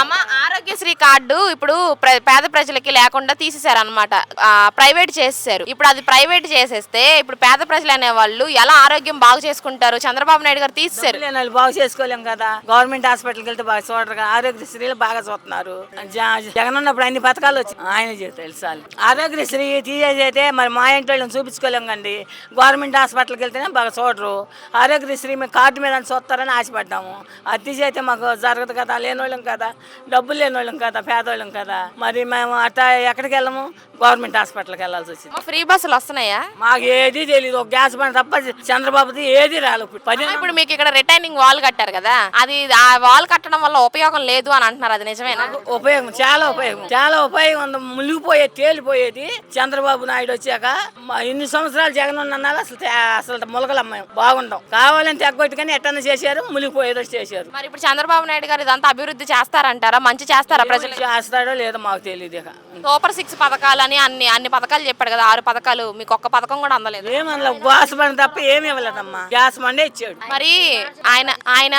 అమ్మ ఆరోగ్యశ్రీ కార్డు ఇప్పుడు పేద ప్రజలకి లేకుండా తీసేశారనమాట. ప్రైవేట్ చేసేసారు. ఇప్పుడు అది ప్రైవేట్ చేసేస్తే ఇప్పుడు పేద ప్రజలు అనే వాళ్ళు ఎలా ఆరోగ్యం బాగు చేసుకుంటారు? చంద్రబాబు నాయుడు గారు తీసేశారు. లేని వాళ్ళు బాగు చేసుకోలేం కదా. గవర్నమెంట్ హాస్పిటల్కి వెళ్తే బాగా చూడరు కదా. ఆరోగ్యశ్రీలు బాగా చూస్తున్నారు. జగన్ ఉన్నప్పుడు అన్ని పథకాలు వచ్చి ఆయన తెలుసాలి. ఆరోగ్యశ్రీ తీసేసైతే మరి మా ఇంటి వాళ్ళని చూపించుకోలేం కండి. గవర్నమెంట్ హాస్పిటల్కి వెళ్తేనే బాగా చూడరు. ఆరోగ్యశ్రీ మేము కార్డు మీద చూస్తారని ఆశపడ్డాము. అది తీసైతే మాకు జరగదు కదా. లేనోళ్ళం కదా, డబ్బులు లేనోళ్ళం కదా, పేదోళ్ళం కదా. మరి మేము అట్లా ఎక్కడికి వెళ్ళము, గవర్నమెంట్ హాస్పిటల్కి వెళ్ళాల్సి వచ్చింది. ఫ్రీ బస్సులు వస్తున్నాయా? మాకు ఏది తెలియదు. ఒక గ్యాస్ బండ్ తప్ప చంద్రబాబుది ఏది రాలేదు. ఇప్పుడు మీకు ఇక్కడ రిటైనింగ్ వాల్ కట్టారు కదా, అది ఆ వాల్ కట్టడం వల్ల ఉపయోగం లేదు అని అంటున్నారు. అది నిజమేనా? ఉపయోగం, చాలా ఉపయోగం, చాలా ఉపయోగం ఉంది. మునిగిపోయేది, తేలిపోయేది. చంద్రబాబు నాయుడు వచ్చాక ఇన్ని సంవత్సరాలు జగన్ ఉన్న అసలు ములగలమ్మాయి బాగుంటాం. కావాలని తెగ్గొట్టుకని ఎట్టన్నా చేశారు, మునిగిపోయేదో చేశారు. మరి ఇప్పుడు చంద్రబాబు నాయుడు గారు ఇదంతా అభివృద్ధి చేస్తారంటారా? మంచి చేస్తారా? ప్రజలు చేస్తాడో లేదో మాకు తెలియదు. ఇక సూపర్ 6 పథకాలని అన్ని పథకాలు చెప్పాడు కదా, 6 పథకాలు. మీకు ఒక్క పథకం కూడా అందలేదు. ఏమన్నా గ్యాస్ బండ్ తప్ప ఏమి ఇవ్వలేదమ్మా. గ్యాస్ బండే ఇచ్చాడు. మరి ఆయన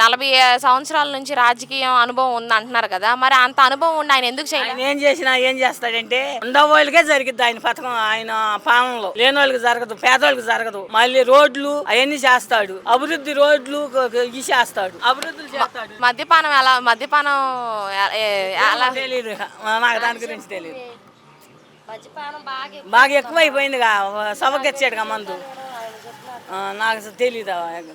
40 సంవత్సరాల నుంచి రాజకీయ అనుభవం ఉంది అంటున్నారు కదా, మరి అంత అనుభవం ఉండి ఆయన ఎందుకు చేయలేదు? ఏం చేసినా ఏం చేస్తాడంటే ఉండవాళ్ళకే జరిగిద్ది ఆయన పథకం. ఆయన పాలనలో లేని వాళ్ళకి జరగదు, పేదవాళ్ళకి జరగదు. మళ్ళీ రోడ్లు అవన్నీ చేస్తాడు. అభివృద్ధి రోడ్లు చేస్తాడు, అభివృద్ధులు చేస్తాడు. మద్యపానం ఎలా తెలియదు నాకు, దాని గురించి తెలియదు. బాగా ఎక్కువైపోయిందిగా, సభకి వచ్చాడుగా మందు. నాకు తెలీదు.